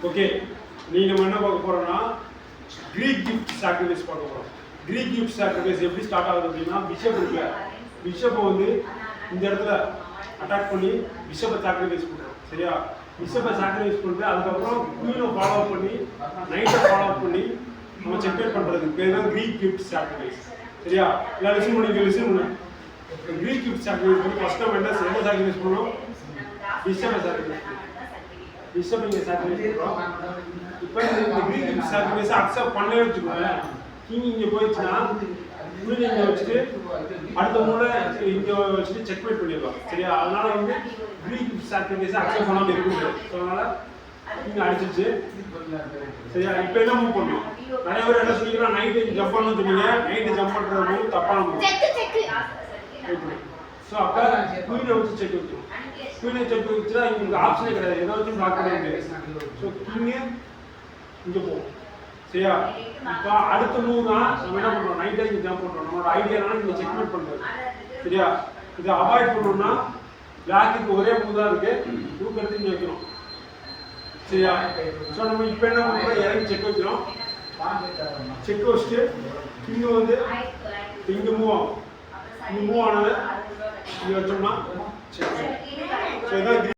Okay, நீ நம்ம என்ன பார்க்க போறோம்னா கிரீக் கிஃப்ட் சாக்ரிஃபைஸ் பார்க்க போறோம். கிரீக் கிஃப்ட் சாக்ரிஃபைஸ் எப்படி ஸ்டார்ட் ஆகுது அப்படின்னா, பிஷப் இருக்குல்ல, பிஷப்பை வந்து இந்த இடத்துல அட்டாக் பண்ணி பிஷப்பை சாக்ரிஃபைஸ் பண்ணுறோம். சரியா? பிஷப்பை சாக்ரிஃபைஸ் பண்ணிட்டு அதுக்கப்புறம் குயினை ஃபாலோ பண்ணி நைட்டை ஃபாலோ பண்ணி நம்ம செக்மேட் பண்ணுறது பேர் தான் கிரீக் கிஃப்ட் சாக்ரிஃபைஸ். சரியா? எல்லாம் லிசன் பண்ணு. கிரீக் கிஃப்ட் சாக்ரிஃபைஸ் பண்ணி ஃபர்ஸ்ட் நம்ம என்ன சாக்ரிஃபைஸ் பண்ணோம்? பிஷப்பை சாக்ரிஃபைஸ் பண்ணோம். பிஷப் இங்கே சாக்ரிஃபைஸ் பண்ணுறோம். இப்போ இந்த கிரீக் கிஃப்ட் சாக்ரிஃபைஸ் அக்செப்ட் பண்ணவே வச்சுக்கோங்க. கிங் இங்கே போயிடுச்சுன்னா குயின் இங்கே வச்சுட்டு அடுத்த முறை இங்கே வச்சுட்டு செக்மேட் பண்ணிடலாம். சரியா? அதனால வந்து கிரீக் கிஃப்ட் சாக்ரிஃபைஸை அக்செப்ட் பண்ணாமல் இருக்குது. ஸோ அதனால இங்கே அடிச்சிச்சு. சரியா? இப்போ என்ன மூவ் பண்ணணும்? நிறைய பேர் என்ன சொன்னீங்கன்னா நைட்டு ஜம்ப் பண்ணணும்னு சொன்னீங்க. நைட்டு ஜம்ப் பண்ணுற மூவ் தப்பான மூவ். ஸோ அப்போ குயினை வச்சு செக் வைக்கணும். குயினை செக் வச்சுன்னா உங்களுக்கு ஆப்ஷனே கிடையாது, எதை வச்சு பிளாக் பண்ண முடியாது. ஸோ கிங்கு இங்கே போகும். சரியா? இப்போ அடுத்த மூவ் தான் நம்ம என்ன பண்ணுறோம்? நைட்டே இங்கே ஜம்ப் பண்ணுறோம். நம்மளோட ஐடியானா இங்கே செக்மேட் பண்ணுறது. சரியா? இதை அவாய்ட் பண்ணணும்னா பிளாக்குக்கு ஒரே மூவ் தான் இருக்கு, தூக்கு எடுத்து இங்கே வைக்கணும். சரியா? ஸோ நம்ம இப்போ என்ன பண்ணுறோம்? இறங்கி செக் வைக்கிறோம். செக் வச்சுட்டு இங்கே வந்து இங்கே மூவ் ஆகும். இங்கே மூவ் ஆனது இங்கே வச்சோம்னா செக். ஸோ இதான்